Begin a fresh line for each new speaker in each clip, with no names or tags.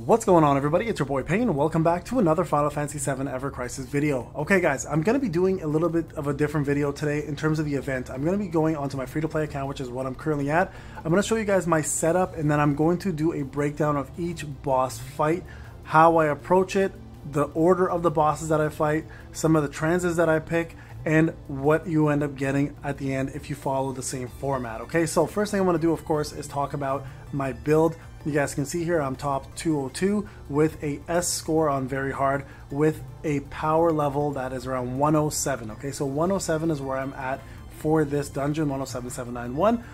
What's going on, everybody? It's your boy Payne, and welcome back to another Final Fantasy VII Evercrisis video. Okay guys, I'm going to be doing a little bit of a different video today in terms of the event. I'm going to be going onto my free-to-play account, which is what I'm currently at. I'm going to show you guys my setup, and then I'm going to do a breakdown of each boss fight, how I approach it, the order of the bosses that I fight, some of the trances that I pick, and what you end up getting at the end if you follow the same format. Okay, so first thing I want to do, of course, is talk about my build. You guys can see here I'm top 202 with a S score on very hard with a power level that is around 107. Okay, so 107 is where I'm at for this dungeon, 107,791.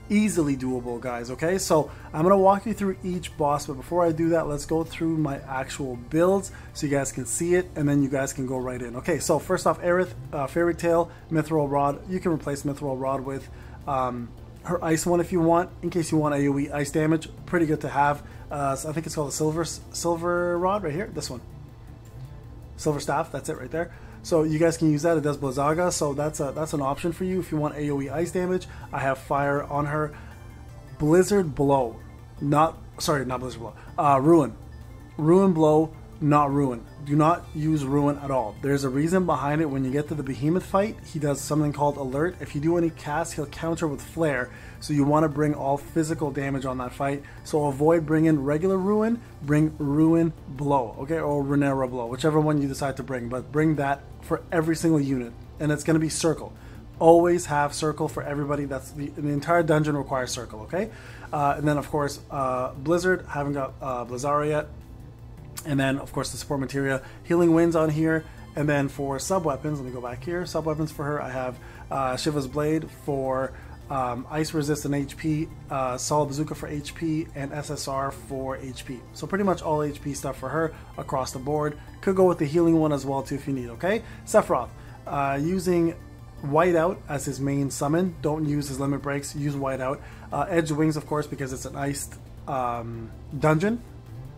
Easily doable, guys. Okay, so I'm going to walk you through each boss, but before I do that, let's go through my actual builds so you guys can see it, and then you guys can go right in. Okay, so first off, Aerith, Fairy Tail, Mithril Rod. You can replace Mithril Rod with her ice one if you want, in case you want AoE ice damage. Pretty good to have. So I think it's called a silver rod right here. This one, silver staff. That's it right there. So you guys can use that. It does Blizzaga, so that's an option for you if you want AoE ice damage. I have fire on her. Blizzard Blow, not Blizzard Blow. Ruin Blow, not Ruin. Do not use Ruin at all. There's a reason behind it. When you get to the Behemoth fight, he does something called Alert. If you do any casts, he'll counter with Flare. So you want to bring all physical damage on that fight. So avoid bringing regular Ruin, bring Ruin Blow, okay, or Renera Blow, whichever one you decide to bring. But bring that for every single unit, and it's going to be Circle. Always have Circle for everybody. That's the entire dungeon requires Circle, okay? And then of course Blizzard. Haven't got Blizzara yet. And then, of course, the support materia, Healing Winds on here. And then for sub-weapons, let me go back here. Sub-weapons for her, I have Shiva's Blade for Ice Resist and HP, Solid Bazooka for HP, and SSR for HP. So pretty much all HP stuff for her across the board. Could go with the healing one as well, too, if you need, okay? Sephiroth, using Whiteout as his main summon. Don't use his limit breaks. Use Whiteout. Edge Wings, of course, because it's an iced dungeon.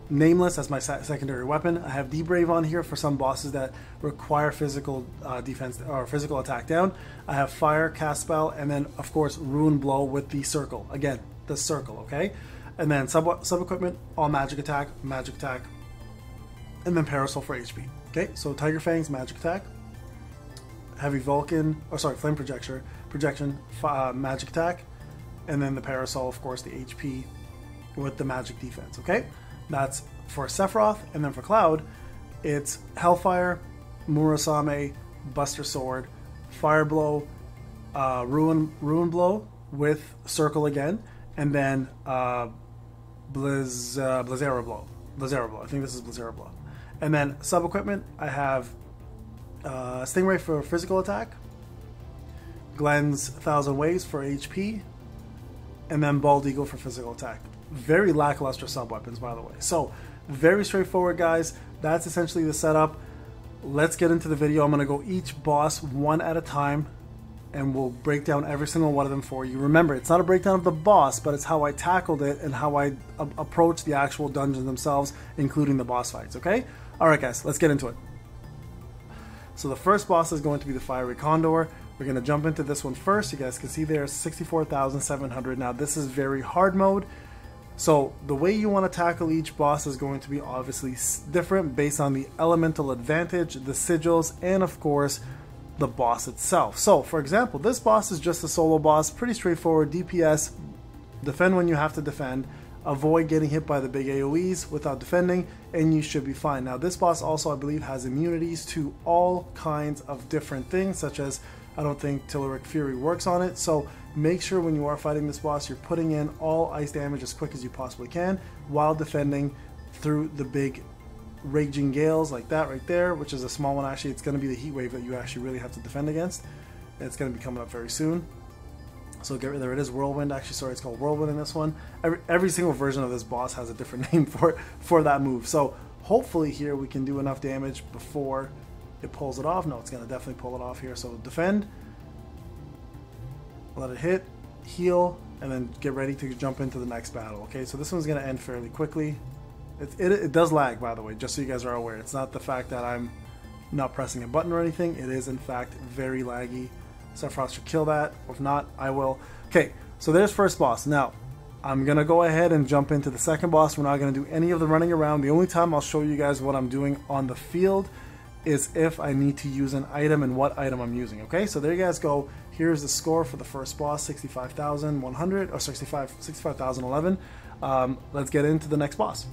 Nameless as my secondary weapon. I have D-Brave on here for some bosses that require physical defense or physical attack down. I have Fire, Cast Spell, and then of course Ruin Blow with the Circle. Again, the Circle, okay? And then sub-equipment, all Magic Attack, and then Parasol for HP. Okay, so Tiger Fangs, Magic Attack, Heavy Vulcan, Flame Projection, Magic Attack, and then the Parasol, of course, the HP with the Magic Defense, okay? That's for Sephiroth. And then for Cloud, it's Hellfire, Murasame, Buster Sword, Fire Blow, Ruin Blow with Circle again, and then Blizzara Blow. I think this is Blizzara Blow. And then sub-equipment, I have Stingray for physical attack, Glenn's 1,000 Waves for HP, and then Bald Eagle for physical attack. Very lackluster sub-weapons, by the way. So very straightforward, guys. That's essentially the setup. Let's get into the video. I'm going to go each boss one at a time, and we'll break down every single one of them for you. Remember, it's not a breakdown of the boss, but it's how I tackled it and how I approach the actual dungeons themselves, including the boss fights, okay? Alright guys, let's get into it. So the first boss is going to be the Fiery Condor. We're going to jump into this one first. You guys can see there's 64,700. Now this is very hard mode. So the way you want to tackle each boss is going to be obviously different based on the elemental advantage, the sigils, and of course the boss itself. So for example, this boss is just a solo boss, pretty straightforward. DPS, defend when you have to defend, avoid getting hit by the big AoEs without defending, and you should be fine. Now this boss also, I believe, has immunities to all kinds of different things, such as, I don't think Telluric Fury works on it, so make sure when you are fighting this boss, you're putting in all ice damage as quick as you possibly can while defending through the big raging gales like that right there, which is a small one. Actually, it's going to be the heat wave that you actually really have to defend against. And it's going to be coming up very soon. So there it is, Whirlwind. Actually, sorry, it's called Whirlwind in this one. Every single version of this boss has a different name for that move. So hopefully here we can do enough damage before it pulls it off. No, it's going to definitely pull it off here. So defend, let it hit, heal, and then get ready to jump into the next battle. Okay, so this one's going to end fairly quickly. It does lag, by the way, just so you guys are aware. It's not the fact that I'm not pressing a button or anything. It is, in fact, very laggy. Sephiroth should kill that. If not, I will. Okay, so there's first boss. Now, I'm going to go ahead and jump into the second boss. We're not going to do any of the running around. The only time I'll show you guys what I'm doing on the field is if I need to use an item and what item I'm using. Okay, so there you guys go. Here's the score for the first boss, 65,100 or 65,011. Let's get into the next boss.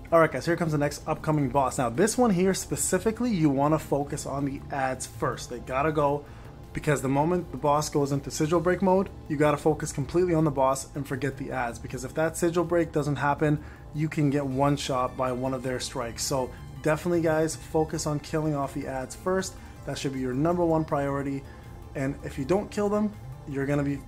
Alright guys, here comes the next upcoming boss. Now this one here specifically, you want to focus on the ads first. They gotta go, because the moment the boss goes into sigil break mode, you gotta focus completely on the boss and forget the ads, because if that sigil break doesn't happen, you can get one shot by one of their strikes. So definitely guys, focus on killing off the ads first. That should be your #1 priority. And if you don't kill them, you're gonna be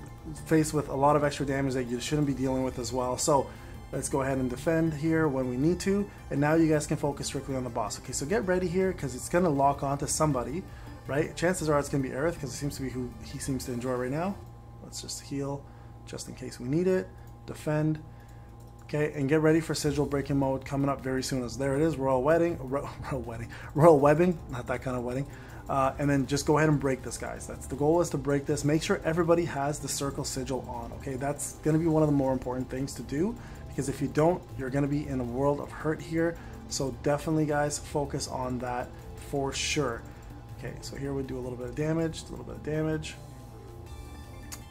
faced with a lot of extra damage that you shouldn't be dealing with as well. So let's go ahead and defend here when we need to, and now you guys can focus strictly on the boss. Okay, so get ready here, because it's going to lock onto somebody, right? Chances are it's going to be Aerith, because it seems to be who he seems to enjoy right now. Let's just heal, just in case we need it. Defend. Okay, and get ready for sigil breaking mode coming up very soon. As there it is, royal webbing, not that kind of wedding. And then just go ahead and break this, guys. That's the goal, is to break this. Make sure everybody has the circle sigil on. Okay, that's going to be one of the more important things to do, because if you don't, you're going to be in a world of hurt here. So definitely guys, focus on that for sure. Okay, so here we do a little bit of damage,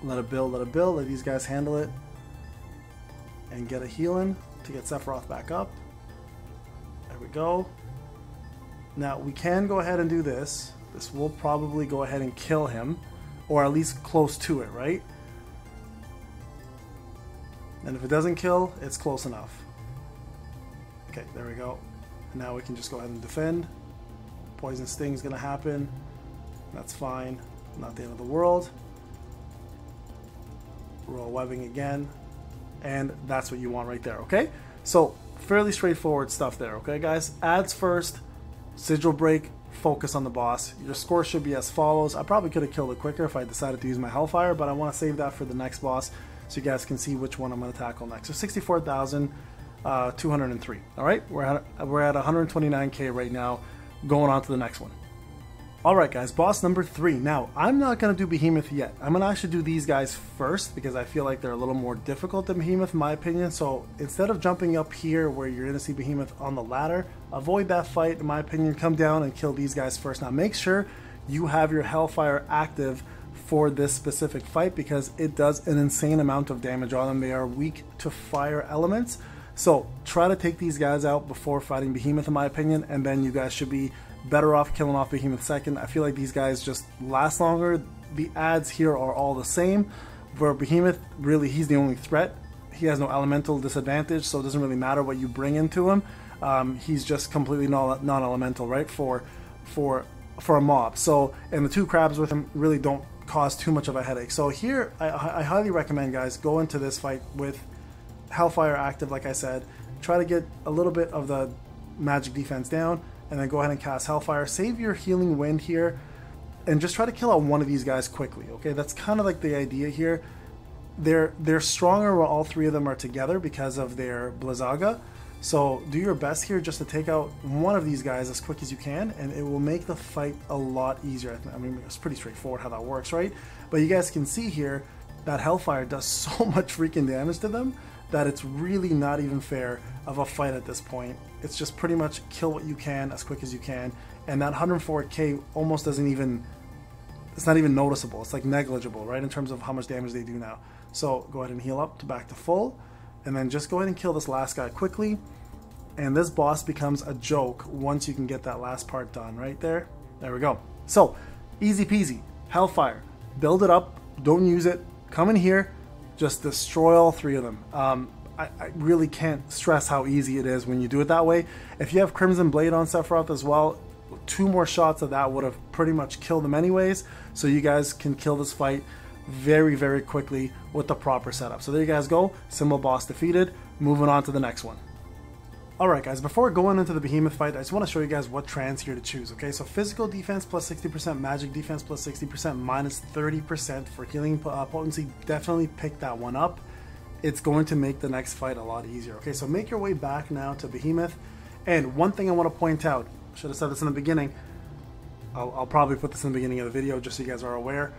let it build, let these guys handle it, and get a healing to get Sephiroth back up. There we go. Now we can go ahead and do this. This will probably go ahead and kill him, or at least close to it, right? And if it doesn't kill, it's close enough. Okay, there we go. Now we can just go ahead and defend. Poison Sting is going to happen. That's fine. Not the end of the world. Royal webbing again. And that's what you want right there, okay? So, fairly straightforward stuff there, okay guys? Ads first, sigil break, focus on the boss. Your score should be as follows. I probably could have killed it quicker if I decided to use my Hellfire, but I want to save that for the next boss, so you guys can see which one I'm going to tackle next. So 64,203. All right, we're at 129k right now, going on to the next one. All right, guys, boss number 3. Now, I'm not going to do Behemoth yet. I'm going to actually do these guys first, because I feel like they're a little more difficult than Behemoth, in my opinion. So instead of jumping up here where you're going to see Behemoth on the ladder, avoid that fight, in my opinion. Come down and kill these guys first. Now, make sure you have your Hellfire active for this specific fight, because it does an insane amount of damage on them. They are weak to fire elements, so try to take these guys out before fighting Behemoth, in my opinion, and then you guys should be better off killing off Behemoth second. I feel like these guys just last longer. The ads here are all the same, where Behemoth, really, he's the only threat. He has no elemental disadvantage, so it doesn't really matter what you bring into him. He's just completely non-elemental, right, for a mob. So, and the 2 crabs with him really don't cause too much of a headache. So here, I highly recommend, guys, go into this fight with Hellfire active, like I said. Try to get a little bit of the magic defense down, and then go ahead and cast Hellfire. Save your healing wind here, and just try to kill out one of these guys quickly, okay? That's kind of like the idea here. They're stronger while all 3 of them are together because of their Blizzaga. So do your best here just to take out one of these guys as quick as you can, and it will make the fight a lot easier. I mean, it's pretty straightforward how that works, right? But you guys can see here that Hellfire does so much freaking damage to them that it's really not even fair of a fight at this point. It's just pretty much kill what you can as quick as you can, and that 104k almost doesn't even, it's not even noticeable. It's like negligible, right, in terms of how much damage they do now. So go ahead and heal up to back to full, and then just go ahead and kill this last guy quickly, and this boss becomes a joke once you can get that last part done right there. There we go. So easy peasy. Hellfire, build it up, don't use it, come in here, just destroy all 3 of them. I really can't stress how easy it is when you do it that way. If you have Crimson Blade on Sephiroth as well, 2 more shots of that would have pretty much killed them anyways, so you guys can kill this fight very, very quickly with the proper setup. So there you guys go, symbol boss defeated. Moving on to the next one. Alright guys, before going into the Behemoth fight, I just want to show you guys what trance here to choose, okay? So physical defense plus 60%, magic defense plus 60%, minus 30% for healing potency. Definitely pick that one up. It's going to make the next fight a lot easier, okay? So make your way back now to Behemoth. And one thing I want to point out, should have said this in the beginning, I'll probably put this in the beginning of the video just so you guys are aware.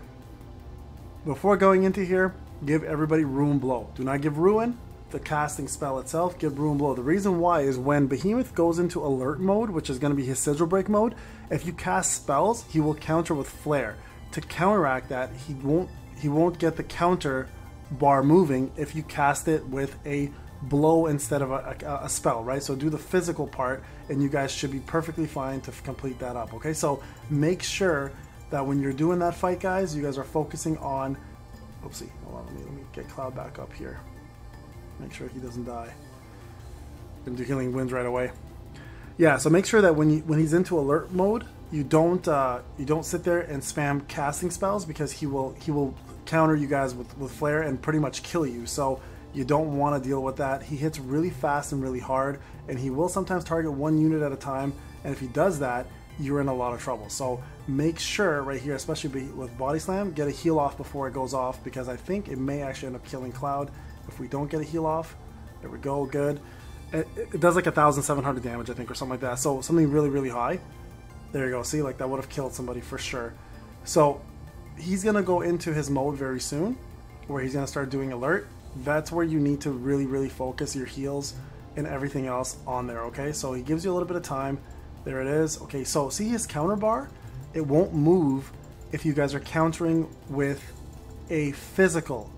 Before going into here, give everybody Ruin Blow. Do not give Ruin, the casting spell itself, give Ruin Blow. The reason why is when Behemoth goes into alert mode, which is going to be his sigil break mode, if you cast spells, he will counter with flare. To counteract that, he won't get the counter bar moving if you cast it with a blow instead of a spell, right? So do the physical part and you guys should be perfectly fine to complete that up, okay? So make sure that when you're doing that fight, guys, you guys are focusing on, oopsie, hold on, let me get Cloud back up here. Make sure he doesn't die. Gonna do Healing Winds right away. Yeah, so make sure that when he's into alert mode, you don't sit there and spam casting spells, because he will counter you guys with flare and pretty much kill you. So you don't want to deal with that. He hits really fast and really hard, and he will sometimes target one unit at a time, and if he does that, you're in a lot of trouble. So make sure right here, especially with Body Slam, get a heal off before it goes off, because I think it may actually end up killing Cloud if we don't get a heal off. There we go, good. It does like 1,700 damage, I think, or something like that. So something really, really high. There you go. See, like that would have killed somebody for sure. So he's going to go into his mode very soon, where he's going to start doing alert. That's where you need to really, really focus your heals and everything else on there, okay? So he gives you a little bit of time. There it is. Okay, so see his counter bar? It won't move if you guys are countering with a physical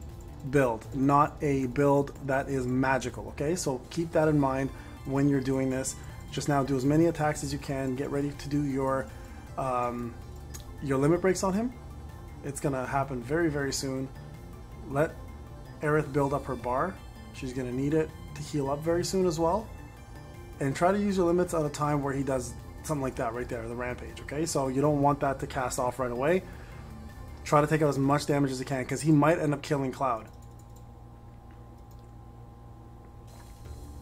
build, not a build that is magical, okay? So keep that in mind when you're doing this. Just now do as many attacks as you can. Get ready to do your limit breaks on him. It's gonna happen very, very soon. Let Aerith build up her bar. She's gonna need it to heal up very soon as well. And try to use your limits at a time where he does something like that right there, the rampage, okay? So you don't want that to cast off right away. Try to take out as much damage as you can, because he might end up killing Cloud.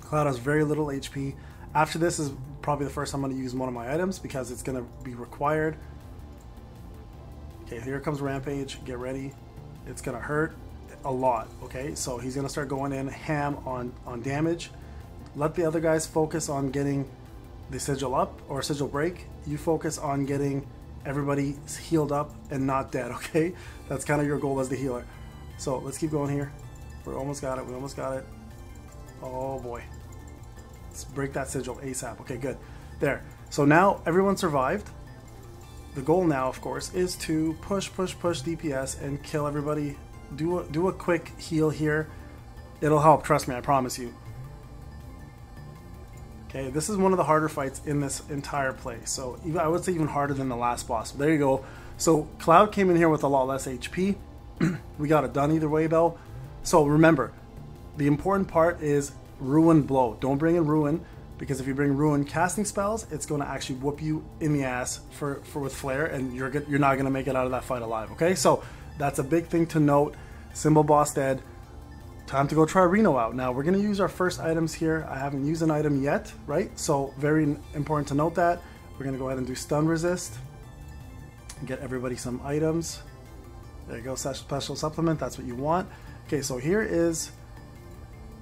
Cloud has very little HP. After this is probably the first time I'm going to use one of my items, because it's going to be required. Okay, here comes Rampage. Get ready. It's going to hurt a lot, okay? So he's going to start going in ham on damage. Let the other guys focus on getting the sigil up or sigil break. You focus on getting everybody healed up and not dead, okay? That's kind of your goal as the healer. So let's keep going here. We almost got it. We almost got it. Oh boy. Let's break that sigil ASAP. Okay, good. There. So now everyone survived. The goal now, of course, is to push DPS and kill everybody. Do a quick heal here. It'll help, trust me, I promise you. Okay, this is one of the harder fights in this entire play. So I would say even harder than the last boss. There you go. So Cloud came in here with a lot less HP. We got it done either way though. So remember, the important part is Ruin Blow. Don't bring in Ruin, because if you bring Ruin casting spells, it's going to actually whoop you in the ass for with Flare, and you're not going to make it out of that fight alive, okay? So that's a big thing to note. Symbol boss dead. Time to go try Reno out. Now we're going to use our first items here. I haven't used an item yet, right? So very important to note that. We're going to go ahead and do stun resist. Get everybody some items. There you go, special supplement, that's what you want. Okay, so here is,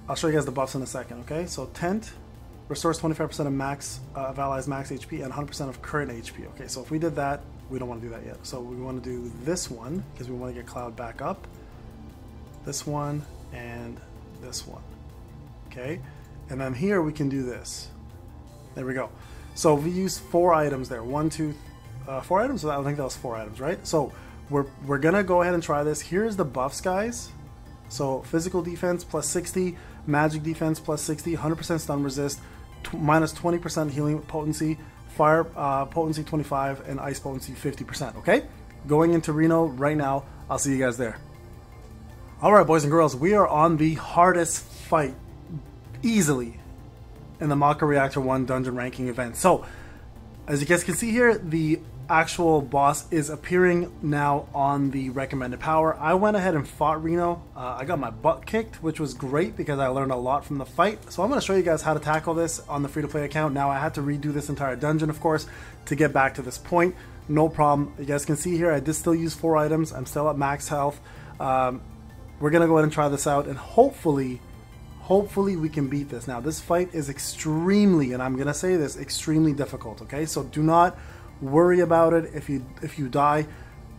I'll show you guys the buffs in a second, okay? So Tent restores 25% of max of allies max HP and 100% of current HP. Okay, so if we did that, we don't want to do that yet. So we want to do this one, because we want to get Cloud back up. This one and this one, okay? And then here we can do this. There we go. So we use 4 items there. 1, 2, 4 items? I think that was 4 items, right? So we're gonna go ahead and try this. Here's the buffs, guys. So physical defense plus 60, magic defense plus 60, 100% stun resist, minus 20% healing potency, fire potency 25, and ice potency 50%, okay? Going into Reno right now. I'll see you guys there. Alright, boys and girls, we are on the hardest fight easily in the Mako Reactor 1 dungeon ranking event. So, as you guys can see here, the actual boss is appearing now on the recommended power. I went ahead and fought Reno. I got my butt kicked, which was great because I learned a lot from the fight. So I'm going to show you guys how to tackle this on the free-to-play account. Now I had to redo this entire dungeon, of course, to get back to this point. No problem. You guys can see here, I did still use 4 items. I'm still at max health. We're going to go ahead and try this out, and hopefully we can beat this. Now, this fight is extremely, and I'm going to say this, extremely difficult, okay? So do not worry about it if you die.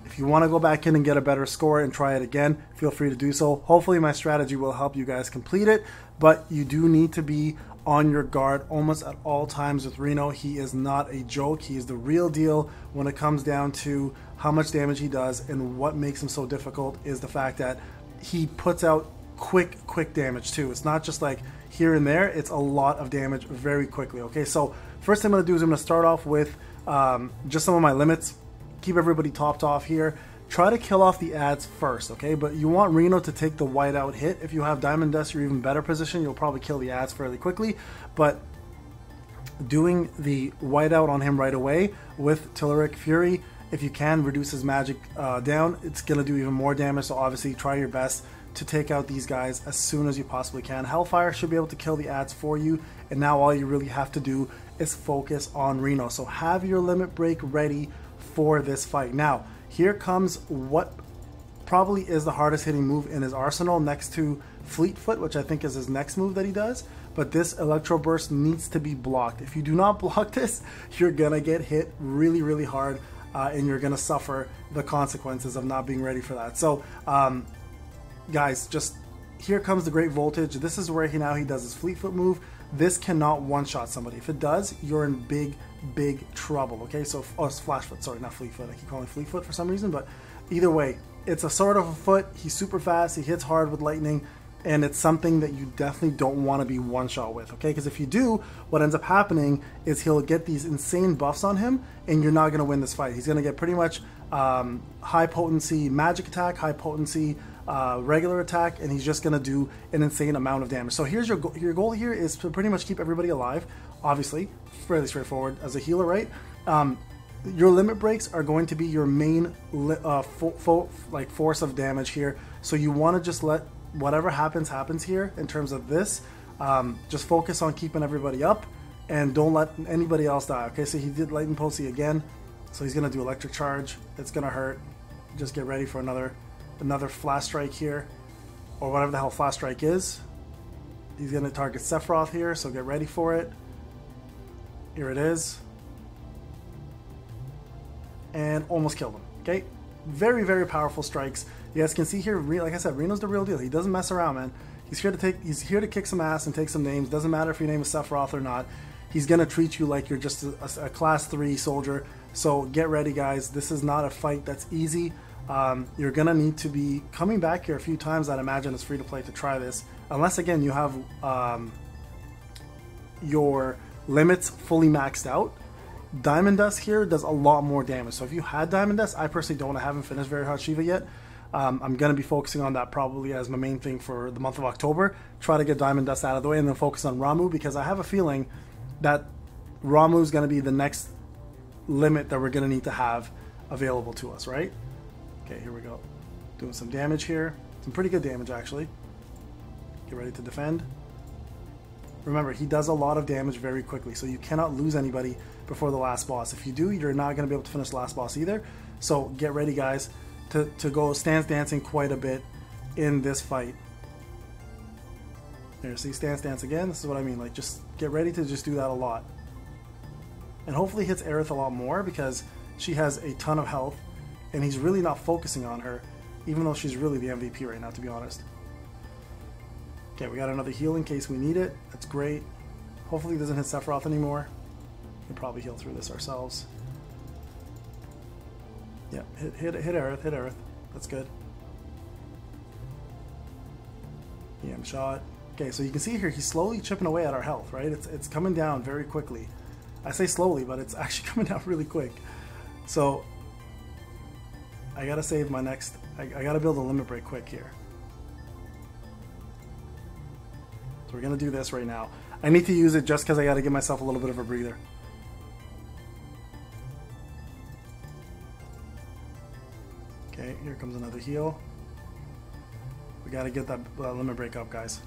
If you want to go back in and get a better score and try it again, feel free to do so. Hopefully my strategy will help you guys complete it, but you do need to be on your guard almost at all times with Reno. He is not a joke. He is the real deal when it comes down to how much damage he does, and what makes him so difficult is the fact that he puts out quick damage too. It's not just like here and there, it's a lot of damage very quickly. Okay, so first thing I'm going to do is I'm going to start off with just some of my limits. Keep everybody topped off here. Try to kill off the ads first, okay? But you want Reno to take the whiteout hit. If you have Diamond Dust, you're even better position. You'll probably kill the ads fairly quickly. But doing the whiteout on him right away with Telluric Fury, if you can reduce his magic down, it's going to do even more damage. So obviously try your best to take out these guys as soon as you possibly can. Hellfire should be able to kill the ads for you, and now all you really have to do is focus on Reno. So have your limit break ready for this fight. Now, here comes what probably is the hardest hitting move in his arsenal next to Fleetfoot, which I think is his next move that he does. But this Electro Burst needs to be blocked. If you do not block this, you're gonna get hit really hard, and you're gonna suffer the consequences of not being ready for that. So guys, just here comes the Great Voltage. This is where he does his Fleetfoot move. This cannot one-shot somebody. If it does, you're in big trouble. Okay, so it's Flashfoot, sorry, not Fleetfoot. I keep calling it Fleetfoot for some reason, but either way, it's a sort of a foot. He's super fast. He hits hard with lightning, and it's something that you definitely don't want to be one-shot with. Okay, because if you do, what ends up happening is he'll get these insane buffs on him, and you're not going to win this fight. He's going to get pretty much high potency magic attack, high potency regular attack, and he's just going to do an insane amount of damage. So here's your goal here is to pretty much keep everybody alive. Obviously, fairly straightforward as a healer, right? Your limit breaks are going to be your main force of damage here. So you want to just let whatever happens here in terms of this. Just focus on keeping everybody up and don't let anybody else die. Okay, so he did Lightning Pulse again, so he's going to do Electric Charge. It's going to hurt. Just get ready for another Flash Strike here, or whatever the hell Flash Strike is. He's going to target Sephiroth here, so get ready for it. Here it is. And almost killed him. Okay, very powerful strikes. You guys can see here, like I said, Reno's the real deal. He doesn't mess around, man. He's here to kick some ass and take some names. Doesn't matter if your name is Sephiroth or not. He's gonna treat you like you're just a class 3 soldier. So get ready, guys. This is not a fight that's easy. You're gonna need to be coming back here a few times. I'd imagine it's free to play to try this, unless again you have your limits fully maxed out. Diamond Dust here does a lot more damage. So if you had Diamond Dust, I personally don't. I haven't finished Very Hot Shiva yet. I'm going to be focusing on that probably as my main thing for the month of October. Try to get Diamond Dust out of the way and then focus on Ramuh, because I have a feeling that Ramuh is going to be the next limit that we're going to need to have available to us, right? Okay, here we go. Doing some damage here. Some pretty good damage, actually. Get ready to defend. Remember, he does a lot of damage very quickly, so you cannot lose anybody before the last boss. If you do, you're not going to be able to finish the last boss either. So get ready, guys, to go stance dancing quite a bit in this fight. There, see, stance dance again. This is what I mean. Like, just get ready to just do that a lot. And hopefully hits Aerith a lot more, because she has a ton of health, and he's really not focusing on her, even though she's really the MVP right now, to be honest. Okay, we got another heal in case we need it. That's great. Hopefully he doesn't hit Sephiroth anymore. We'll probably heal through this ourselves. Yeah, hit Aerith, hit Aerith. That's good. EM shot. Okay, so you can see here he's slowly chipping away at our health, right? It's coming down very quickly. I say slowly, but it's actually coming down really quick. So I gotta save my next. I gotta build a limit break quick here. So we're gonna do this right now. I need to use it just because I gotta give myself a little bit of a breather. Okay, here comes another heal. We gotta get that limit break up, guys.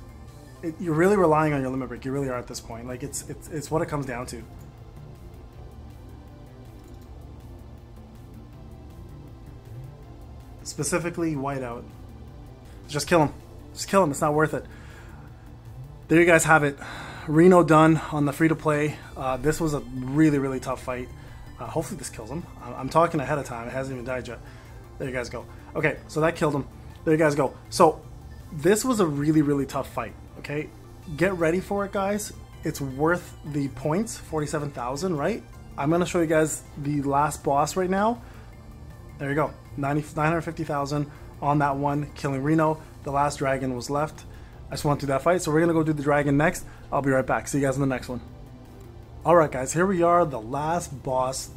You're really relying on your limit break. You really are at this point. Like, it's what it comes down to. Specifically, whiteout. Just kill him. Just kill him. It's not worth it. There you guys have it. Reno done on the free-to-play. This was a really tough fight. Hopefully this kills him. I'm talking ahead of time. It hasn't even died yet. There you guys go. Okay, so that killed him. There you guys go. So this was a really, really tough fight, okay? Get ready for it, guys. It's worth the points, 47,000, right? I'm going to show you guys the last boss right now. There you go, 950,000 on that one, killing Reno. The last dragon was left. I just want to do that fight, so we're going to go do the dragon next. I'll be right back. See you guys in the next one. Alright guys, here we are, the last boss,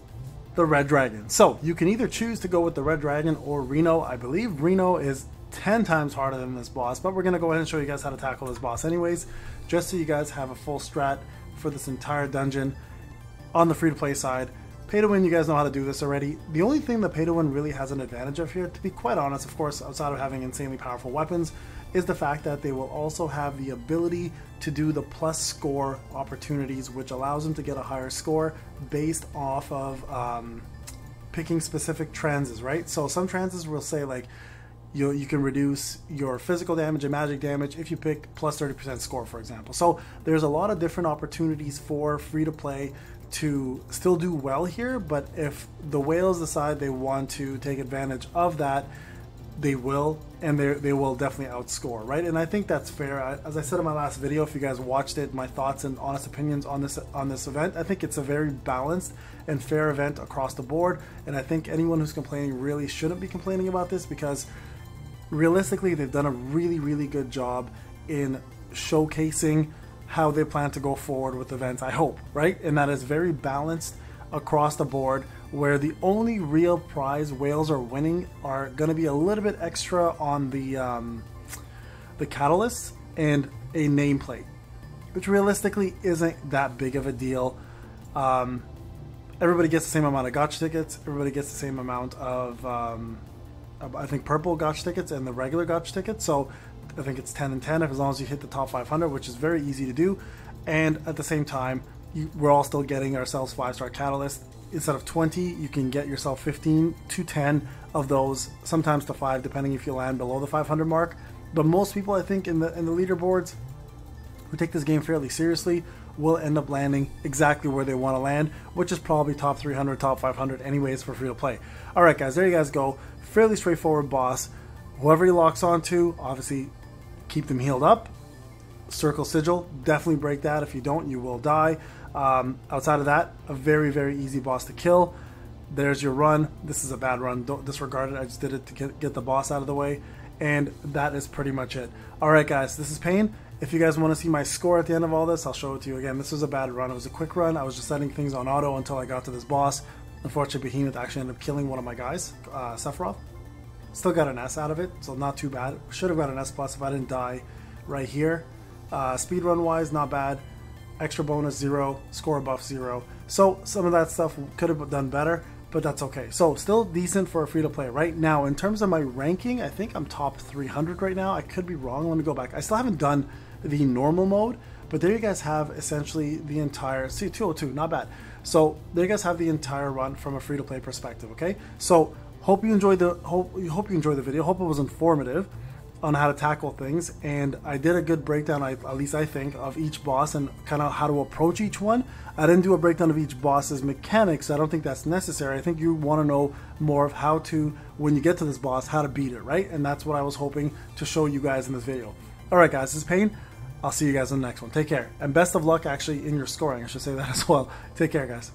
the red dragon. So you can either choose to go with the red dragon or Reno. I believe Reno is 10 times harder than this boss, but we're going to go ahead and show you guys how to tackle this boss anyways, just so you guys have a full strat for this entire dungeon on the free-to-play side. Pay to win, you guys know how to do this already. The only thing that pay to win really has an advantage of here, to be quite honest, of course, outside of having insanely powerful weapons, is the fact that they will also have the ability to do the plus score opportunities, which allows them to get a higher score based off of picking specific transes, right? So some transes will say like, you can reduce your physical damage and magic damage if you pick plus 30% score, for example. So there's a lot of different opportunities for free-to-play to still do well here, but if the whales decide they want to take advantage of that, they will, and they will definitely outscore, right? And I think that's fair. As I said in my last video, if you guys watched it, my thoughts and honest opinions on this event, I think it's a very balanced and fair event across the board, and I think anyone who's complaining really shouldn't be complaining about this, because realistically they've done a really, really good job in showcasing how they plan to go forward with events, I hope, right? And that is very balanced across the board, where the only real prize whales are winning are going to be a little bit extra on the catalysts and a nameplate, which realistically isn't that big of a deal. Everybody gets the same amount of gotcha tickets, everybody gets the same amount of I think purple gotcha tickets and the regular gotcha tickets, so I think it's 10 and 10 as long as you hit the top 500, which is very easy to do. And at the same time, we're all still getting ourselves 5-star catalyst. Instead of 20, you can get yourself 15 to 10 of those, sometimes to 5, depending if you land below the 500 mark. But most people, I think, in the leaderboards who take this game fairly seriously will end up landing exactly where they want to land, which is probably top 300, top 500 anyways for free to play. Alright guys, there you guys go. Fairly straightforward boss. Whoever he locks onto, obviously keep them healed up. Circle Sigil, definitely break that. If you don't, you will die. Outside of that, a very, very easy boss to kill. There's your run. This is a bad run, don't disregard it. I just did it to get the boss out of the way, and that is pretty much it. Alright guys, this is Pain. If you guys want to see my score at the end of all this, I'll show it to you again. This was a bad run. It was a quick run. I was just setting things on auto until I got to this boss. Unfortunately, Behemoth actually ended up killing one of my guys, Sephiroth. Still got an S out of it, so not too bad. Should have got an S plus if I didn't die right here. Speedrun wise, not bad. Extra bonus 0, score buff 0. So some of that stuff could have done better, but that's okay. So still decent for a free to play. Right now, in terms of my ranking, I think I'm top 300 right now. I could be wrong. Let me go back. I still haven't done the normal mode, but there you guys have essentially the entire, see, 202, not bad. So there you guys have the entire run from a free to play perspective. Okay, so hope you enjoyed the video. Hope it was informative on how to tackle things, and I did a good breakdown, at least I think, of each boss and kind of how to approach each one. I didn't do a breakdown of each boss's mechanics. I don't think that's necessary. I think you want to know more of how to, when you get to this boss, how to beat it, right? And that's what I was hoping to show you guys in this video. Alright guys, this is Pain. I'll see you guys in the next one. Take care, and best of luck actually in your scoring. I should say that as well. Take care guys.